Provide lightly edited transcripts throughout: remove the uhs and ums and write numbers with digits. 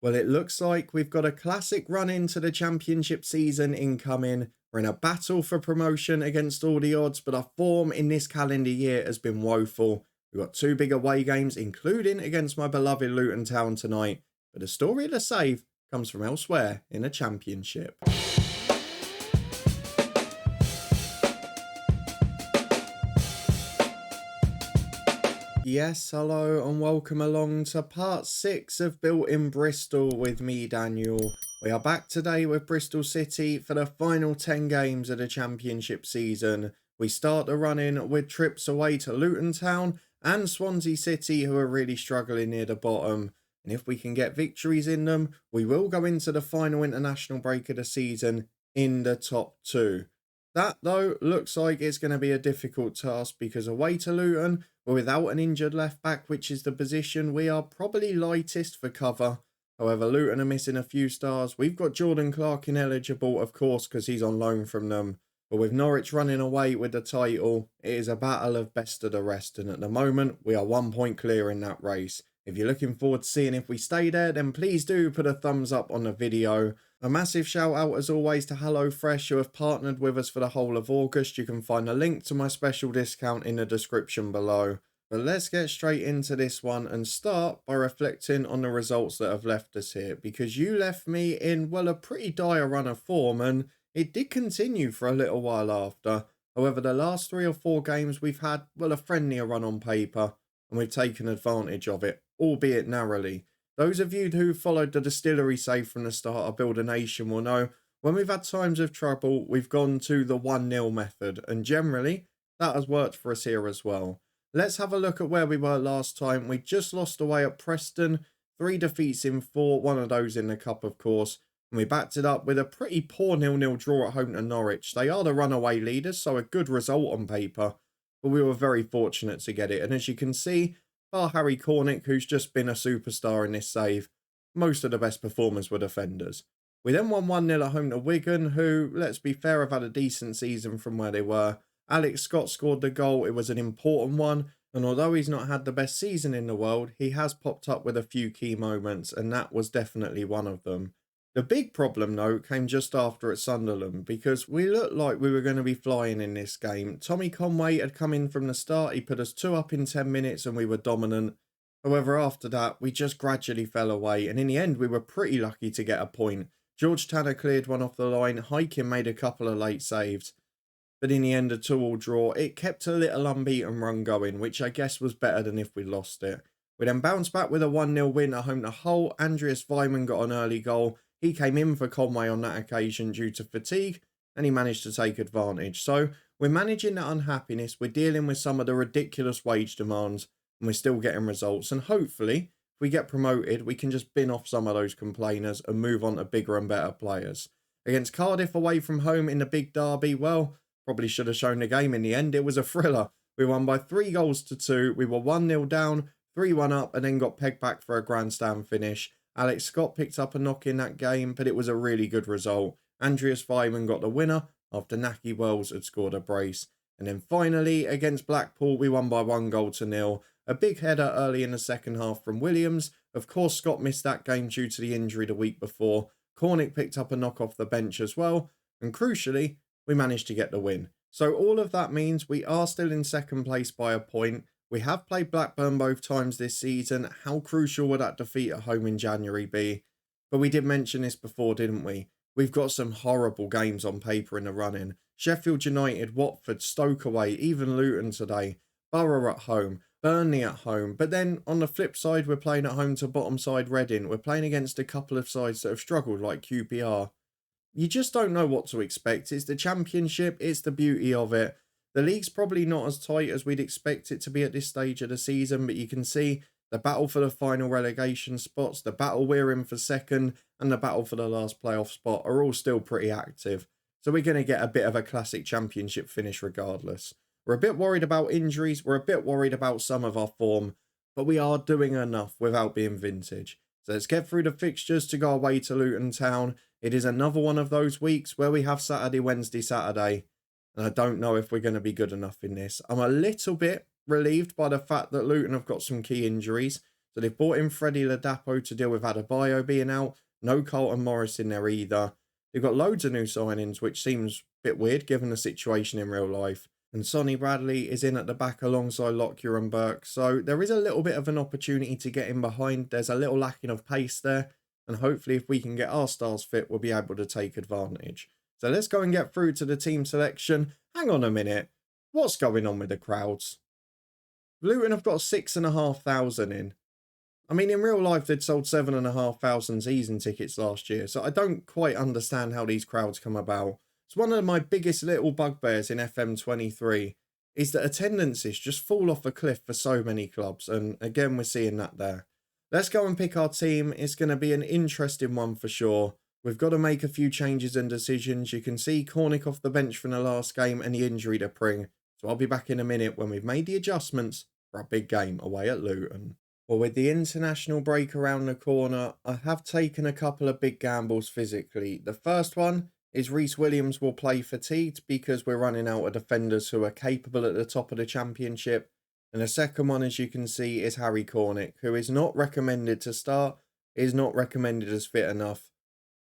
Well, it looks like we've got a classic run into the championship season incoming. We're in a battle for promotion against all the odds, but our form in this calendar year has been woeful. We've got two big away games, including against my beloved Luton Town tonight. But the story of the save comes from elsewhere in the championship. Yes, hello and welcome along to part 6 of Built in Bristol with me, Daniel. We are back today with Bristol City for the final 10 games of the championship season. We start the run-in with trips away to Luton Town and Swansea City, who are really struggling near the bottom. And if we can get victories in them, we will go into the final international break of the season in the top 2. That, though, looks like it's going to be a difficult task because away to Luton, we're without an injured left back, which is the position we are probably lightest for cover. However, Luton are missing a few stars. We've got Jordan Clark ineligible, of course, because he's on loan from them. But with Norwich running away with the title, it is a battle of best of the rest. And at the moment, we are 1 point clear in that race. If you're looking forward to seeing if we stay there, then please do put a thumbs up on the video. A massive shout out as always to HelloFresh, who have partnered with us for the whole of August. You can find a link to my special discount in the description below. But let's get straight into this one and start by reflecting on the results that have left us here. Because you left me in, well, a pretty dire run of form, and it did continue for a little while after. However, the last 3 or 4 games we've had, well, a friendlier run on paper, and we've taken advantage of it, albeit narrowly. Those of you who followed the distillery save from the start of Build a Nation will know when we've had times of trouble, we've gone to the 1-0 method, and generally that has worked for us here as well. Let's have a look at where we were last time. We just lost away at Preston, 3 defeats in 4, one of those in the Cup, of course, and we backed it up with a pretty poor 0-0 draw at home to Norwich. They are the runaway leaders, so a good result on paper, but we were very fortunate to get it, and as you can see, bar Harry Cornick, who's just been a superstar in this save, most of the best performers were defenders. We then won 1-0 at home to Wigan, who, let's be fair, have had a decent season from where they were. Alex Scott scored the goal. It was an important one, and although he's not had the best season in the world, he has popped up with a few key moments, and that was definitely one of them. The big problem, though, came just after at Sunderland, because we looked like we were going to be flying in this game. Tommy Conway had come in from the start. He put us 2 up in 10 minutes and we were dominant. However, after that, we just gradually fell away. And in the end, we were pretty lucky to get a point. George Tanner cleared one off the line. Hyken made a couple of late saves. But in the end, a 2-2 draw. It kept a little unbeaten run going, which I guess was better than if we lost it. We then bounced back with a 1-0 win at home to Hull. Andreas Weimann got an early goal. He came in for Conway on that occasion due to fatigue, and he managed to take advantage. So we're managing that unhappiness, we're dealing with some of the ridiculous wage demands, and we're still getting results. And hopefully, if we get promoted, we can just bin off some of those complainers and move on to bigger and better players. Against Cardiff away from home in the big derby, well, probably should have shown the game in the end. It was a thriller. We won by 3-2. We were 1-0 down, 3-1 up, and then got pegged back for a grandstand finish. Alex Scott picked up a knock in that game, but it was a really good result. Andreas Weimann got the winner after Nahki Wells had scored a brace. And then finally, against Blackpool, we won by 1-0. A big header early in the second half from Williams. Of course, Scott missed that game due to the injury the week before. Cornick picked up a knock off the bench as well. And crucially, we managed to get the win. So all of that means we are still in second place by a point. We have played Blackburn both times this season. How crucial would that defeat at home in January be? But we did mention this before, didn't we? We've got some horrible games on paper in the run-in. Sheffield United, Watford, Stoke away, even Luton today. Borough at home, Burnley at home. But then on the flip side, we're playing at home to bottom side Reading. We're playing against a couple of sides that have struggled like QPR. You just don't know what to expect. It's the championship, it's the beauty of it. The league's probably not as tight as we'd expect it to be at this stage of the season, but you can see the battle for the final relegation spots, the battle we're in for second, and the battle for the last playoff spot are all still pretty active. So we're going to get a bit of a classic championship finish regardless. We're a bit worried about injuries, we're a bit worried about some of our form, but we are doing enough without being vintage. So let's get through the fixtures to go away to Luton Town. It is another one of those weeks where we have Saturday, Wednesday, Saturday. And I don't know if we're going to be good enough in this. I'm a little bit relieved by the fact that Luton have got some key injuries. So they've brought in Freddie Ladapo to deal with Adebayo being out. No Carlton Morris in there either. They've got loads of new signings, which seems a bit weird given the situation in real life. And Sonny Bradley is in at the back alongside Lockyer and Burke. So there is a little bit of an opportunity to get in behind. There's a little lacking of pace there. And hopefully if we can get our stars fit, we'll be able to take advantage. So let's go and get through to the team selection. Hang on a minute. What's going on with the crowds? Luton have got 6,500 in. I mean, in real life, they'd sold 7,500 season tickets last year. So I don't quite understand how these crowds come about. It's one of my biggest little bugbears in FM23 is that attendances just fall off a cliff for so many clubs. And again, we're seeing that there. Let's go and pick our team. It's going to be an interesting one for sure. We've got to make a few changes and decisions. You can see Cornick off the bench from the last game and the injury to Pring. So I'll be back in a minute when we've made the adjustments for our big game away at Luton. Well, with the international break around the corner, I have taken a couple of big gambles physically. The first one is Reece Williams will play fatigued because we're running out of defenders who are capable at the top of the championship. And the second one, as you can see, is Harry Cornick, who is not recommended to start, is not recommended as fit enough.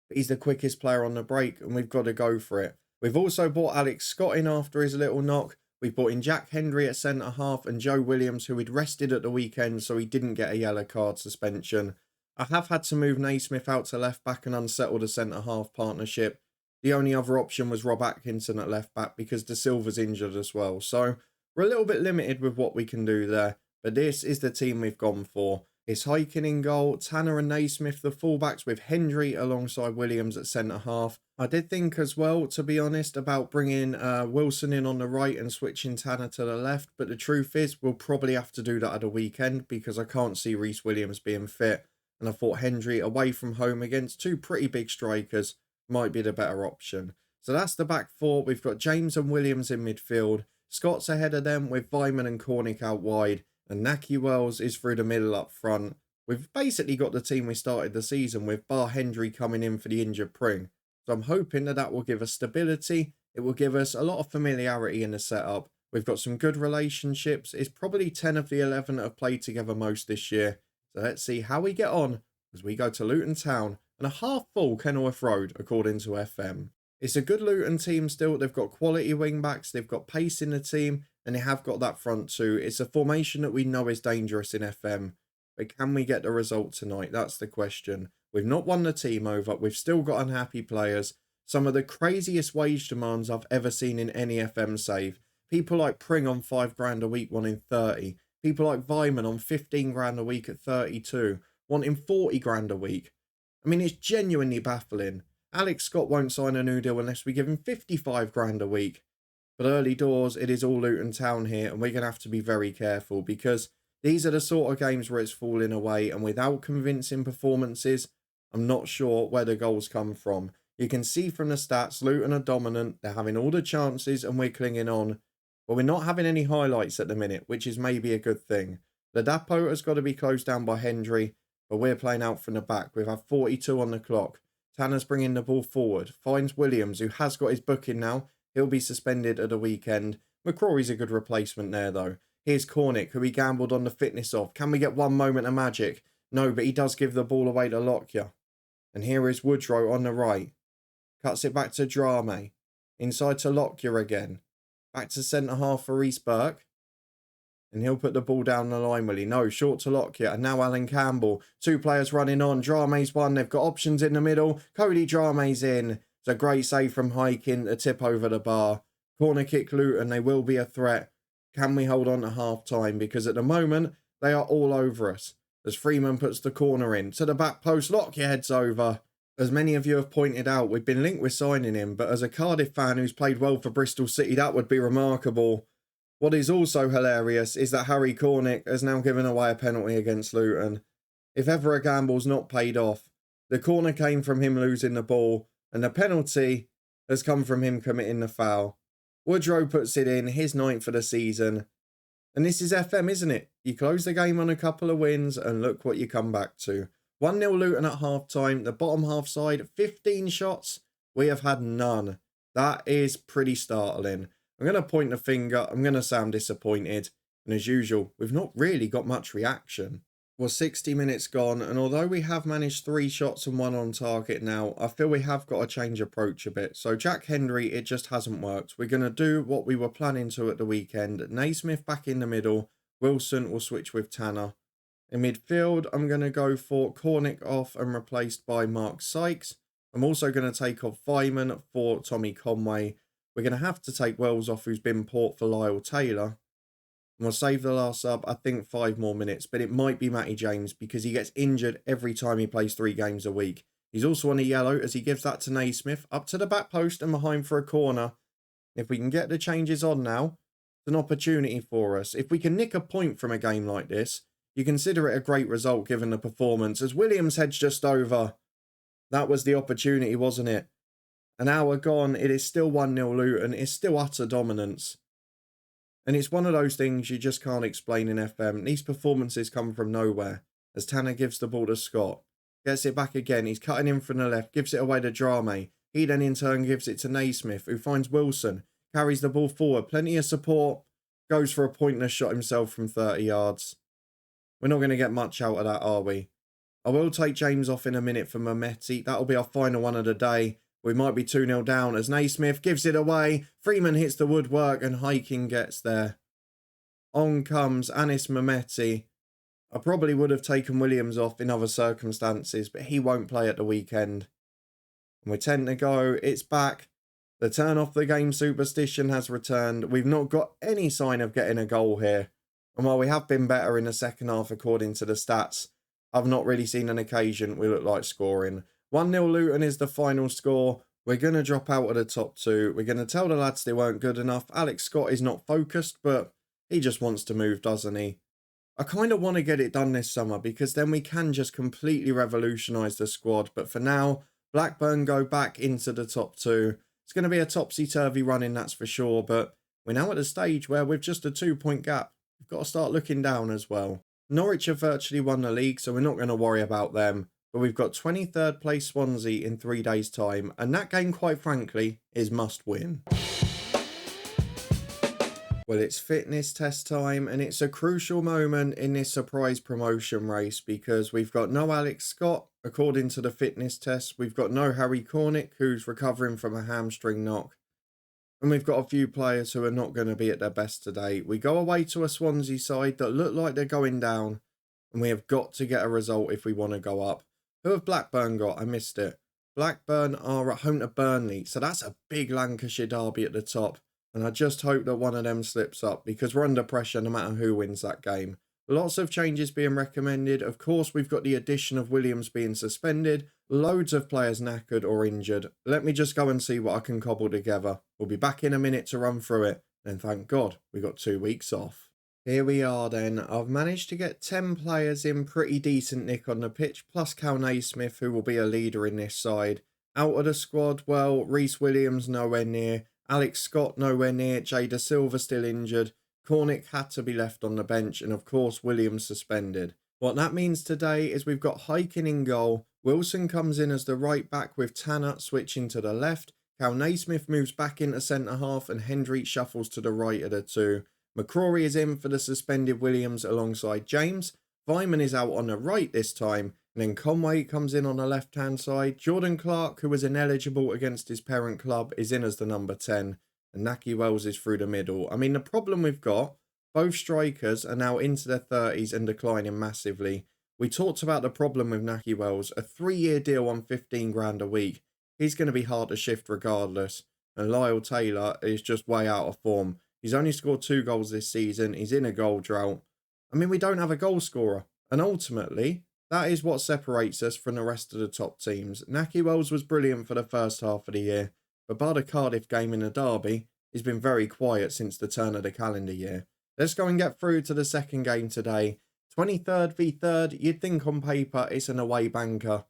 But he's the quickest player on the break, and we've got to go for it. We've also brought Alex Scott in after his little knock. We've brought in Jack Hendry at centre-half and Joe Williams, who he'd rested at the weekend, so he didn't get a yellow card suspension. I have had to move Naismith out to left-back and unsettle the centre-half partnership. The only other option was Rob Atkinson at left-back because De Silva's injured as well. So we're a little bit limited with what we can do there, but this is the team we've gone for. It's Hyken in goal, Tanner and Naismith the fullbacks with Hendry alongside Williams at centre-half. I did think as well, to be honest, about bringing Wilson in on the right and switching Tanner to the left, but the truth is we'll probably have to do that at the weekend because I can't see Reece Williams being fit, and I thought Hendry away from home against two pretty big strikers might be the better option. So that's the back four. We've got James and Williams in midfield. Scott's ahead of them with Vyman and Cornick out wide. And Naki Wells is through the middle up front. We've basically got the team we started the season with, bar Hendry coming in for the injured Pring. So I'm hoping that that will give us stability. It will give us a lot of familiarity in the setup. We've got some good relationships. It's probably 10 of the 11 that have played together most this year. So let's see how we get on as we go to Luton Town and a half-full Kenilworth Road, according to FM. It's a good Luton team still. They've got quality wing-backs. They've got pace in the team. And they have got that front too. It's a formation that we know is dangerous in FM. But can we get the result tonight? That's the question. We've not won the team over. We've still got unhappy players. Some of the craziest wage demands I've ever seen in any FM save. People like Pring on £5 a week wanting 30. People like Vyman on 15 grand a week at 32. Wanting 40 grand a week. I mean, it's genuinely baffling. Alex Scott won't sign a new deal unless we give him 55 grand a week. But early doors, it is all Luton Town here, and we're going to have to be very careful because these are the sort of games where it's falling away, and without convincing performances, I'm not sure where the goals come from. You can see from the stats, Luton are dominant, they're having all the chances, and we're clinging on. But we're not having any highlights at the minute, which is maybe a good thing. Ladapo has got to be closed down by Hendry, but we're playing out from the back. We've had 42 on the clock. Tanner's bringing the ball forward, finds Williams, who has got his booking now. He'll be suspended at the weekend. McCrory's a good replacement there, though. Here's Cornick, who he gambled on the fitness of. Can we get one moment of magic? No, but he does give the ball away to Lockyer. And here is Woodrow on the right. Cuts it back to Drame. Inside to Lockyer again. Back to centre-half for Reece Burke. And he'll put the ball down the line, will he? No, short to Lockyer. And now Alan Campbell. Two players running on. Drame's one. They've got options in the middle. Cody Drame's in. It's a great save from Hyken, a tip over the bar. Corner kick Luton, they will be a threat. Can we hold on to half-time? Because at the moment, they are all over us. As Freeman puts the corner in. To the back post, Lockyer heads over. As many of you have pointed out, we've been linked with signing him, but as a Cardiff fan who's played well for Bristol City, that would be remarkable. What is also hilarious is that Harry Cornick has now given away a penalty against Luton. If ever a gamble's not paid off, the corner came from him losing the ball, and the penalty has come from him committing the foul. Woodrow puts it in, his ninth for the season. And this is FM, isn't it? You close the game on a couple of wins, and look what you come back to. 1-0 Luton at half-time. The bottom half side, 15 shots. We have had none. That is pretty startling. I'm going to point the finger. I'm going to say I'm disappointed. And as usual, we've not really got much reaction. Well, 60 minutes gone, and although we have managed 3 shots and 1 on target now, I feel we have got to change approach a bit. So Jack Hendry, it just hasn't worked. We're going to do what we were planning to at the weekend. Naismith back in the middle. Wilson will switch with Tanner. In midfield, I'm going to go for Cornick off and replaced by Mark Sykes. I'm also going to take off Vyman for Tommy Conway. We're going to have to take Wells off, who's been port for Lyle Taylor. And we'll save the last sub, I think 5 more minutes, but it might be Matty James because he gets injured every time he plays 3 games a week. He's also on a yellow as he gives that to Naismith, up to the back post and behind for a corner. If we can get the changes on now, it's an opportunity for us. If we can nick a point from a game like this, you consider it a great result given the performance, as Williams heads just over. That was the opportunity, wasn't it? An hour gone, it is still 1-0 Luton, it's still utter dominance. And it's one of those things you just can't explain in FM. These performances come from nowhere. As Tanner gives the ball to Scott. Gets it back again. He's cutting in from the left. Gives it away to Drame. He then in turn gives it to Naismith, who finds Wilson. Carries the ball forward. Plenty of support. Goes for a pointless shot himself from 30 yards. We're not going to get much out of that, are we? I will take James off in a minute for Mehmeti. That'll be our final one of the day. We might be 2-0 down as Naismith gives it away. Freeman hits the woodwork and Hiking gets there. On comes Anis Mehmeti. I probably would have taken Williams off in other circumstances, but he won't play at the weekend. And we're 10 to go. It's back. The turn off the game superstition has returned. We've not got any sign of getting a goal here. And while we have been better in the second half according to the stats, I've not really seen an occasion we look like scoring. 1-0 Luton is the final score. We're going to drop out of the top 2. We're going to tell the lads they weren't good enough. Alex Scott is not focused, but he just wants to move, doesn't he? I kind of want to get it done this summer because then we can just completely revolutionise the squad. But for now, Blackburn go back into the top 2. It's going to be a topsy-turvy running, that's for sure. But we're now at a stage where with just a 2-point gap, we've got to start looking down as well. Norwich have virtually won the league, so we're not going to worry about them. But we've got 23rd place Swansea in 3 days' time. And that game, quite frankly, is must win. Well, it's fitness test time, and it's a crucial moment in this surprise promotion race because we've got no Alex Scott, according to the fitness test. We've got no Harry Cornick, who's recovering from a hamstring knock. And we've got a few players who are not going to be at their best today. We go away to a Swansea side that look like they're going down, and we have got to get a result if we want to go up. Who have Blackburn got? I missed it. Blackburn are at home to Burnley, so that's a big Lancashire derby at the top. And I just hope that one of them slips up because we're under pressure no matter who wins that game. Lots of changes being recommended. Of course, we've got the addition of Williams being suspended. Loads of players knackered or injured. Let me just go and see what I can cobble together. We'll be back in a minute to run through it. And thank God we got 2 weeks off. Here we are then. I've managed to get 10 players in pretty decent nick on the pitch, plus Cal Naismith, who will be a leader in this side. Out of the squad, well, Reece Williams nowhere near. Alex Scott nowhere near. Jada Silva still injured. Cornick had to be left on the bench, and of course Williams suspended. What that means today is we've got Hiking in goal. Wilson comes in as the right back with Tanner switching to the left. Cal Naismith moves back into centre half and Hendry shuffles to the right of the 2. McCrory is in for the suspended Williams alongside James. Vyman is out on the right this time. And then Conway comes in on the left-hand side. Jordan Clark, who was ineligible against his parent club, is in as the number 10. And Naki Wells is through the middle. I mean, the problem we've got, both strikers are now into their 30s and declining massively. We talked about the problem with Naki Wells, a 3-year deal on 15 grand a week. He's going to be hard to shift regardless. And Lyle Taylor is just way out of form. He's only scored 2 goals this season. He's in a goal drought. I mean, we don't have a goal scorer. And ultimately, that is what separates us from the rest of the top teams. Naki Wells was brilliant for the first half of the year. But bar the Cardiff game in the derby, he's been very quiet since the turn of the calendar year. Let's go and get through to the second game today. 23rd v 3rd. You'd think on paper it's an away banker.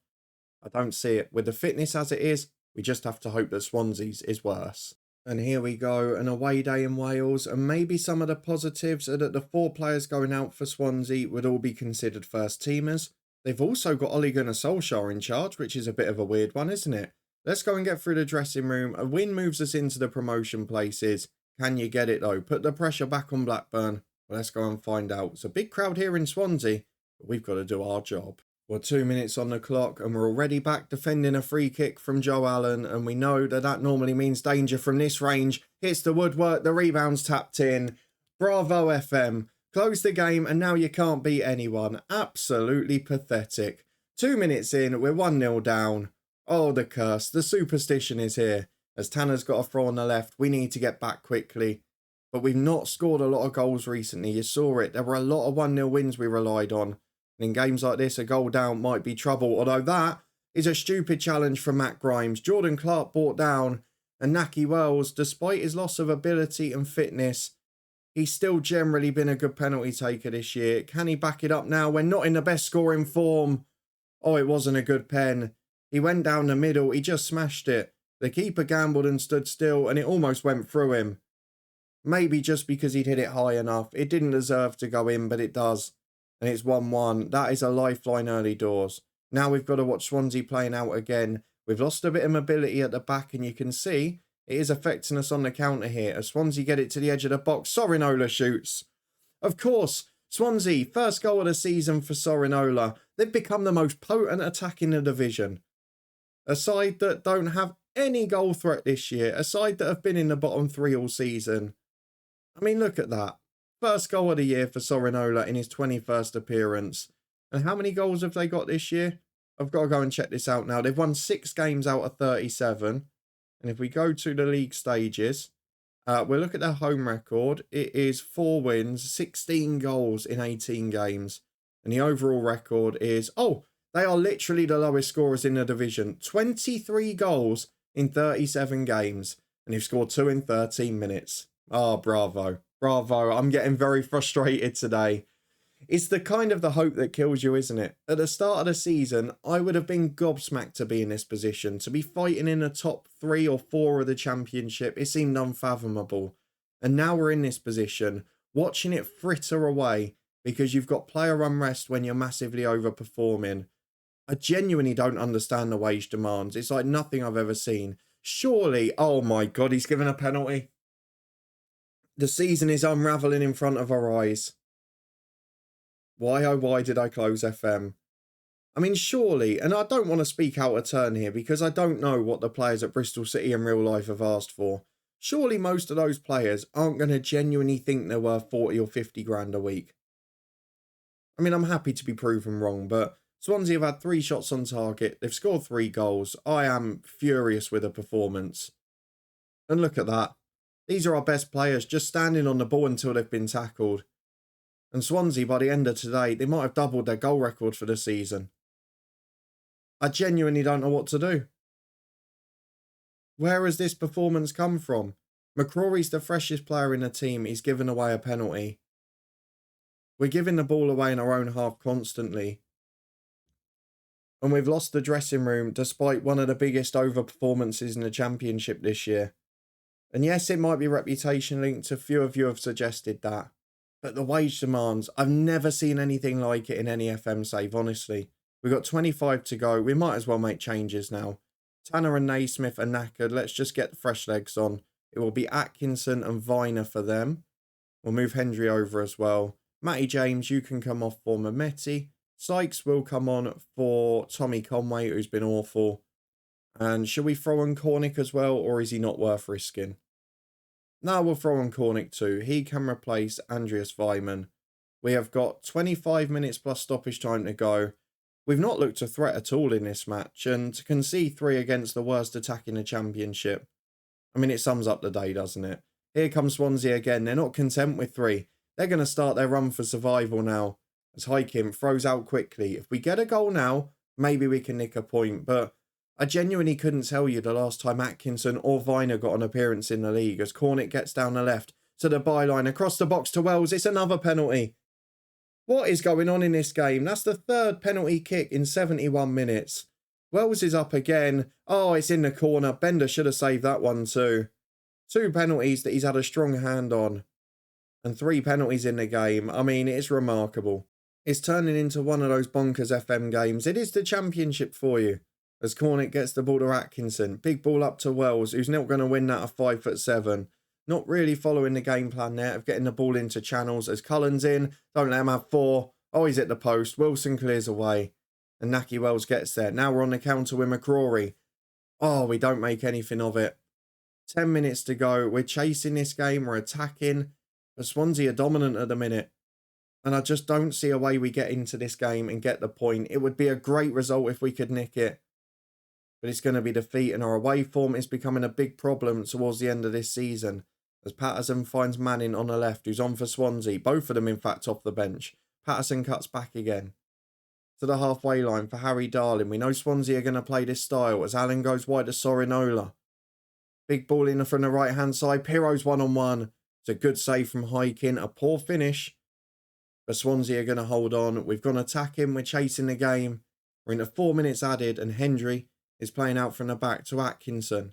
I don't see it. With the fitness as it is, we just have to hope that Swansea's is worse. And here we go, an away day in Wales, and maybe some of the positives are that the 4 players going out for Swansea would all be considered first teamers. They've also got Ole Gunnar Solskjaer in charge, which is a bit of a weird one, isn't it? Let's go and get through the dressing room. A win moves us into the promotion places. Can you get it though? Put the pressure back on Blackburn. Well, let's go and find out. It's a big crowd here in Swansea. But we've got to do our job. We're 2 minutes on the clock and we're already back defending a free kick from Joe Allen, and we know that that normally means danger from this range. Hits the woodwork, the rebound's tapped in. Bravo FM. Close the game and now you can't beat anyone. Absolutely pathetic. 2 minutes in, we're 1-0 down. Oh, the curse. The superstition is here. As Tanner's got a throw on the left, we need to get back quickly. But we've not scored a lot of goals recently. You saw it. There were a lot of 1-0 wins we relied on. And in games like this, a goal down might be trouble. Although that is a stupid challenge from Matt Grimes. Jordan Clark brought down. And Nahki Wells, despite his loss of ability and fitness, he's still generally been a good penalty taker this year. Can he back it up now? We're not in the best scoring form. Oh, it wasn't a good pen. He went down the middle. He just smashed it. The keeper gambled and stood still, and it almost went through him. Maybe just because he'd hit it high enough. It didn't deserve to go in, but it does. And it's 1-1. That is a lifeline early doors. Now we've got to watch Swansea playing out again. We've lost a bit of mobility at the back, and you can see it is affecting us on the counter here. As Swansea get it to the edge of the box, Sorinola shoots. Of course, Swansea, first goal of the season for Sorinola. They've become the most potent attack in the division. A side that don't have any goal threat this year. A side that have been in the bottom three all season. I mean, look at that. First goal of the year for Sorinola in his 21st appearance. And how many goals have they got this year? I've got to go and check this out now. They've won 6 games out of 37. And if we go to the league stages, we'll look at their home record. It is 4 wins, 16 goals in 18 games. And the overall record is, oh, they are literally the lowest scorers in the division. 23 goals in 37 games. And they've scored 2 in 13 minutes. Ah, bravo. Bravo. I'm getting very frustrated today. It's the kind of the hope that kills you, isn't it? At the start of the season, I would have been gobsmacked to be in this position. To be fighting in the top 3 or 4 of the championship, it seemed unfathomable. And now we're in this position, watching it fritter away because you've got player unrest when you're massively overperforming. I genuinely don't understand the wage demands. It's like nothing I've ever seen. Surely, oh my God, he's given a penalty. The season is unravelling in front of our eyes. Why, oh why did I close FM? I mean, surely, and I don't want to speak out of turn here because I don't know what the players at Bristol City in real life have asked for. Surely most of those players aren't going to genuinely think they're worth 40 or 50 grand a week. I mean, I'm happy to be proven wrong, but Swansea have had 3 shots on target. They've scored 3 goals. I am furious with the performance. And look at that. These are our best players just standing on the ball until they've been tackled. And Swansea, by the end of today, they might have doubled their goal record for the season. I genuinely don't know what to do. Where has this performance come from? McCrory's the freshest player in the team. He's given away a penalty. We're giving the ball away in our own half constantly. And we've lost the dressing room despite one of the biggest overperformances in the championship this year. And yes, it might be reputation linked. A few of you have suggested that. But the wage demands, I've never seen anything like it in any FM save, honestly. We've got 25 to go. We might as well make changes now. Tanner and Naismith are knackered. Let's just get the fresh legs on. It will be Atkinson and Viner for them. We'll move Hendry over as well. Matty James, you can come off for Mehmeti. Sykes will come on for Tommy Conway, who's been awful. And should we throw on Cornick as well, or is he not worth risking? No, we'll throw on Cornick too. He can replace Andreas Weimann. We have got 25 minutes plus stoppage time to go. We've not looked a threat at all in this match, and to concede 3 against the worst attack in the championship, I mean, it sums up the day, doesn't it? Here comes Swansea again. They're not content with 3. They're going to start their run for survival now. As Hykim throws out quickly. If we get a goal now, maybe we can nick a point, but I genuinely couldn't tell you the last time Atkinson or Viner got an appearance in the league. As Cornick gets down the left to the byline, across the box to Wells. It's another penalty. What is going on in this game? That's the 3rd penalty kick in 71 minutes. Wells is up again. Oh, it's in the corner. Bender should have saved that one too. 2 penalties that he's had a strong hand on. And 3 penalties in the game. I mean, it's remarkable. It's turning into one of those bonkers FM games. It is the championship for you. As Cornick gets the ball to Atkinson. Big ball up to Wells, who's not going to win that at 5'7". Not really following the game plan there of getting the ball into channels. As Cullen's in, don't let him have 4. Oh, he's at the post. Wilson clears away. And Naki Wells gets there. Now we're on the counter with McCrory. Oh, we don't make anything of it. 10 minutes to go. We're chasing this game. We're attacking. But Swansea are dominant at the minute. And I just don't see a way we get into this game and get the point. It would be a great result if we could nick it. But it's going to be defeat, and our away form is becoming a big problem towards the end of this season. As Patterson finds Manning on the left, who's on for Swansea. Both of them, in fact, off the bench. Patterson cuts back again to the halfway line for Harry Darling. We know Swansea are going to play this style as Allen goes wide to Sorinola. Big ball in from the right-hand side. Piro's one-on-one. It's a good save from Hykin. A poor finish. But Swansea are going to hold on. We've gone attacking. We're chasing the game. We're into 4 minutes added, and Hendry is playing out from the back to Atkinson.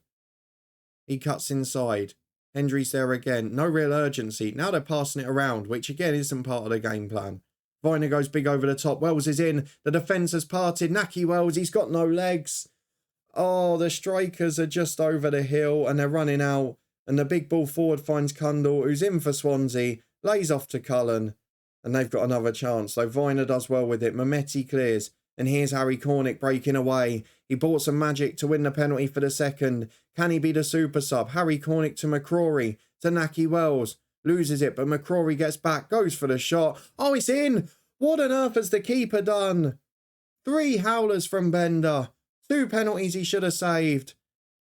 He cuts inside. Hendry's there again. No real urgency. Now they're passing it around, which again isn't part of the game plan. Viner goes big over the top. Wells is in. The defence has parted. Naki Wells, he's got no legs. Oh, the strikers are just over the hill and they're running out. And the big ball forward finds Cundall, who's in for Swansea. Lays off to Cullen. And they've got another chance. So Viner does well with it. Mametti clears. And here's Harry Cornick breaking away. He bought some magic to win the penalty for the second. Can he be the super sub? Harry Cornick to McCrory. To Naki Wells. Loses it, but McCrory gets back. Goes for the shot. Oh, it's in! What on earth has the keeper done? 3 howlers from Bender. 2 penalties he should have saved.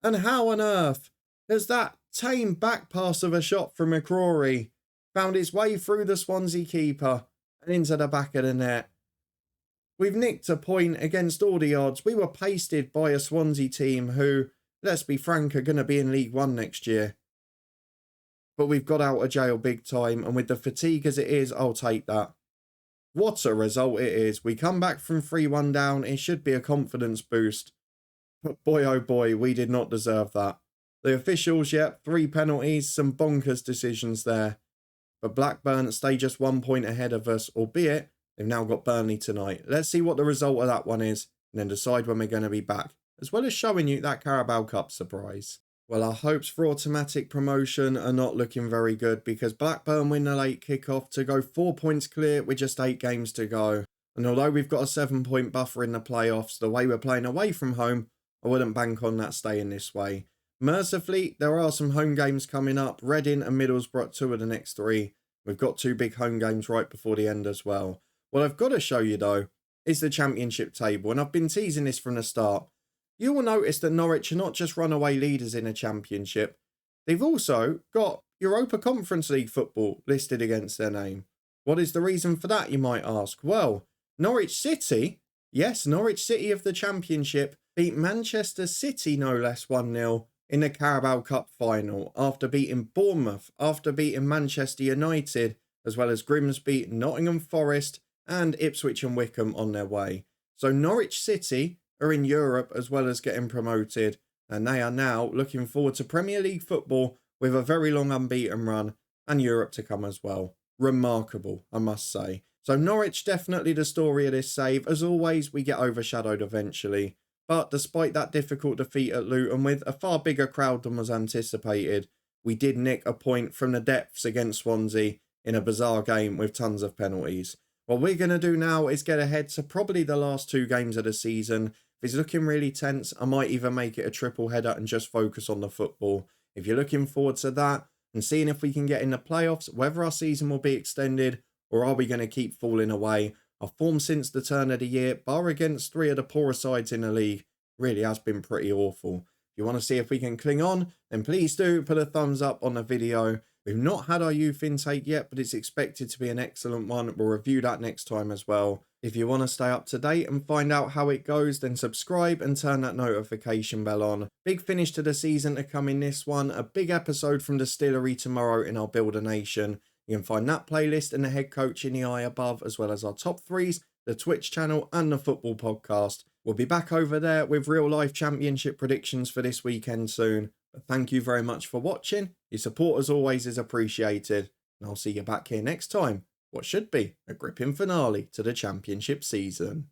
And how on earth has that tame back pass of a shot from McCrory found its way through the Swansea keeper and into the back of the net? We've nicked a point against all the odds. We were pasted by a Swansea team who, let's be frank, are going to be in League One next year. But we've got out of jail big time, and with the fatigue as it is, I'll take that. What a result it is. We come back from 3-1 down. It should be a confidence boost. But boy, oh boy, we did not deserve that. The officials, yep, 3 penalties, some bonkers decisions there. But Blackburn stay just 1 point ahead of us, albeit they've now got Burnley tonight. Let's see what the result of that one is, and then decide when we're going to be back, as well as showing you that Carabao Cup surprise. Well, our hopes for automatic promotion are not looking very good because Blackburn win the late kickoff to go 4 points clear with just 8 games to go. And although we've got a 7-point buffer in the playoffs, the way we're playing away from home, I wouldn't bank on that staying this way. Mercifully, there are some home games coming up. Reading and Middlesbrough, 2 of the next 3. We've got 2 big home games right before the end as well. What I've got to show you though is the championship table, and I've been teasing this from the start. You will notice that Norwich are not just runaway leaders in a championship. They've also got Europa Conference League football listed against their name. What is the reason for that, you might ask? Well, Norwich City, yes, Norwich City of the championship, beat Manchester City no less 1-0 in the Carabao Cup final after beating Bournemouth, after beating Manchester United, as well as Grimsby, Nottingham Forest and Ipswich and Wickham on their way. So Norwich City are in Europe as well as getting promoted, and they are now looking forward to Premier League football with a very long unbeaten run and Europe to come as well. Remarkable, I must say. So Norwich definitely the story of this save. As always, we get overshadowed eventually. But despite that difficult defeat at Luton with a far bigger crowd than was anticipated, we did nick a point from the depths against Swansea in a bizarre game with tons of penalties. What we're going to do now is get ahead to probably the last 2 games of the season. If it's looking really tense, I might even make it a triple header and just focus on the football. If you're looking forward to that and seeing if we can get in the playoffs, whether our season will be extended or are we going to keep falling away. Our form since the turn of the year, bar against 3 of the poorer sides in the league, really has been pretty awful. If you want to see if we can cling on, then please do put a thumbs up on the video. We've not had our youth intake yet, but it's expected to be an excellent one. We'll review that next time as well. If you want to stay up to date and find out how it goes, then subscribe and turn that notification bell on. Big finish to the season to come in this one. A big episode from Distillery tomorrow in our Builder Nation. You can find that playlist and the head coach in the eye above, as well as our top 3s, the Twitch channel and the football podcast. We'll be back over there with real life championship predictions for this weekend soon. But thank you very much for watching. Your support as always is appreciated. And I'll see you back here next time. What should be a gripping finale to the championship season.